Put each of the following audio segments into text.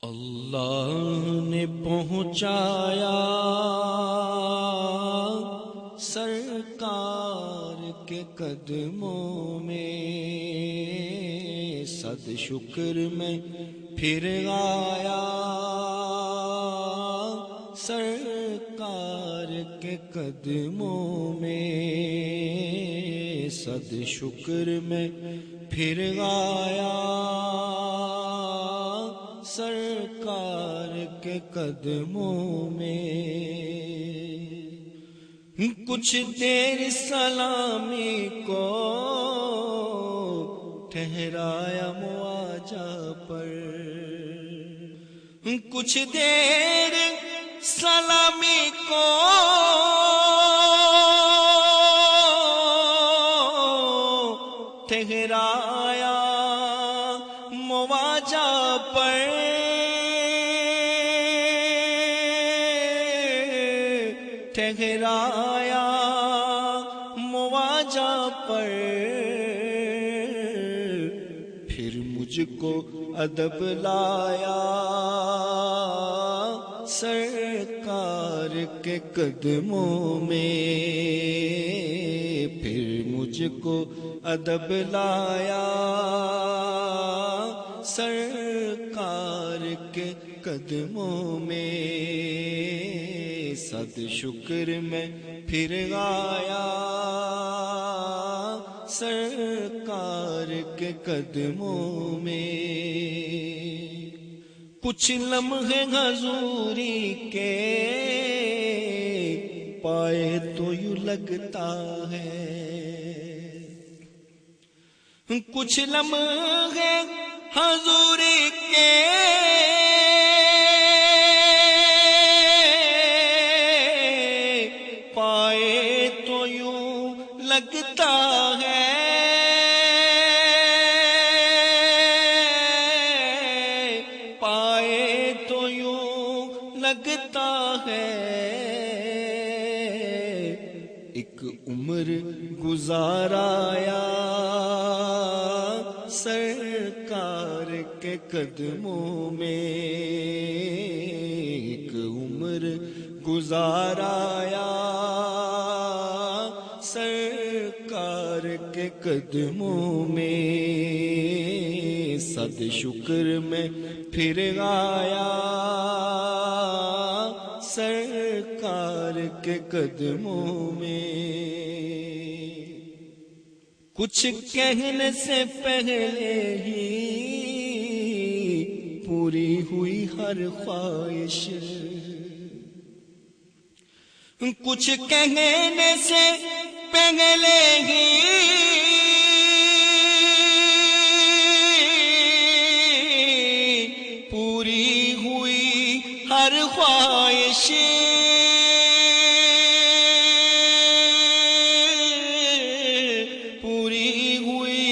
اللہ نے پہنچایا سرکار کے قدموں میں، صد شکر میں پھر آیا سرکار کے قدموں میں، صد شکر میں پھر آیا سرکار کے قدموں میں۔ کچھ دیر سلامی کو ٹھہرایا مواجہ پر، کچھ دیر سلامی کو ٹھہرایا مواجہ پر، ٹھہرایا مواجہ پر، پھر مجھ کو ادب لایا سرکار کے قدموں میں، پھر مجھ کو ادب لایا سرکار کے قدموں میں، صد شکر میں پھر آیا سرکار کے قدموں میں۔ کچھ لمحے حضوری کے پائے تو یوں لگتا ہے، کچھ لمحے حضوری کے پائے تو یوں لگتا ہے، پائے تو یوں لگتا ہے، ایک عمر گزارایا سرکار کے قدموں میں، ایک عمر گزارایا سرکار کے قدموں میں، صد شکر میں پھر آیا سرکار کے قدموں میں۔ کچھ کہنے سے پہلے ہی پوری ہوئی ہر خواہش، کچھ کہنے سے پہلے ہی پوری ہوئی ہر خواہش، پوری ہوئی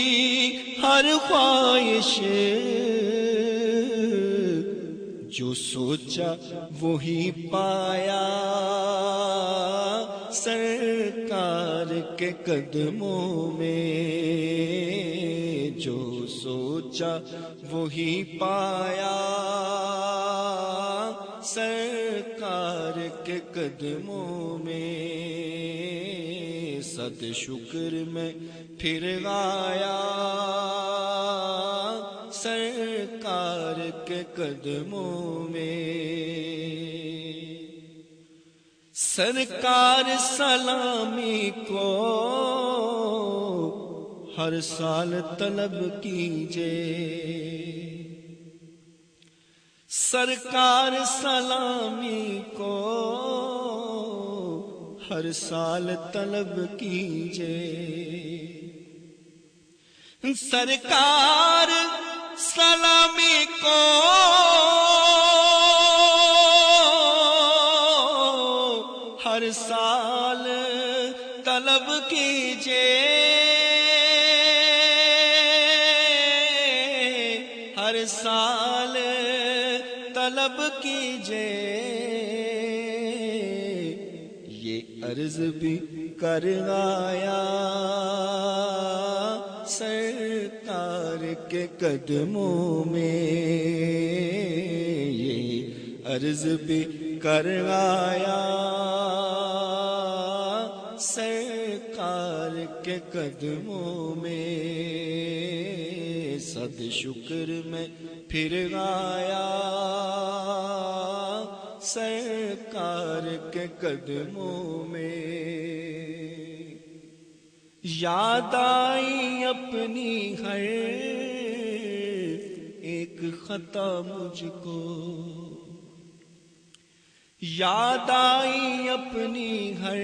ہر خواہش، جو سوچا وہی پایا سرکار کے قدموں میں، جو سوچا وہی پایا سرکار کے قدموں میں، صد شکر میں پھر آیا سرکار کے قدموں میں۔ سرکار سلامی کو ہر سال طلب کیجئے، سرکار سلامی کو ہر سال طلب کیجئے، سرکار سلامی کو ہر سال طلب کیجئے، ہر سال طلب کیجئے، یہ عرض بھی کر آیا سرکار کے قدموں میں، عرض بھی کر آیا سرکار کے قدموں میں، صد شکر میں پھر آیا سرکار کے قدموں میں۔ یاد آئی اپنی ہر ایک خطا مجھ کو، یاد آئی اپنی ہر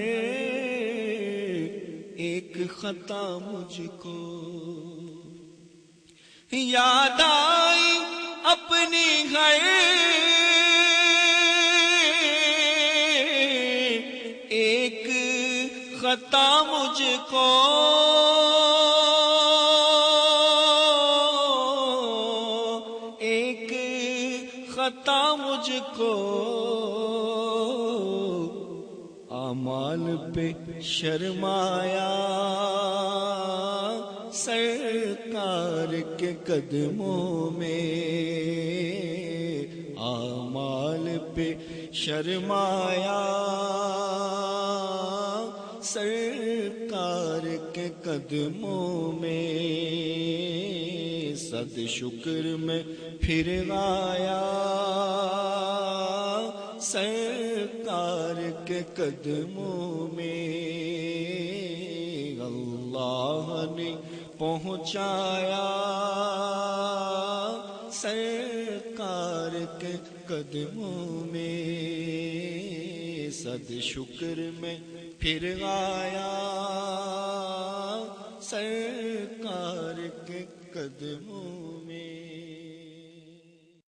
ایک خطا مجھ کو، یاد آئی اپنی ہر ایک خطا مجھ کو، ایک خطا مجھ کو، اعمال پہ شرمایا سرکار کے قدموں میں، اعمال پہ شرمایا سرکار کے قدموں میں، صد شکر میں پھر آیا سرکار کے قدموں میں۔ اللہ نے پہنچایا سرکار کے قدموں میں، صد شکر میں پھر آیا سرکار کے قدموں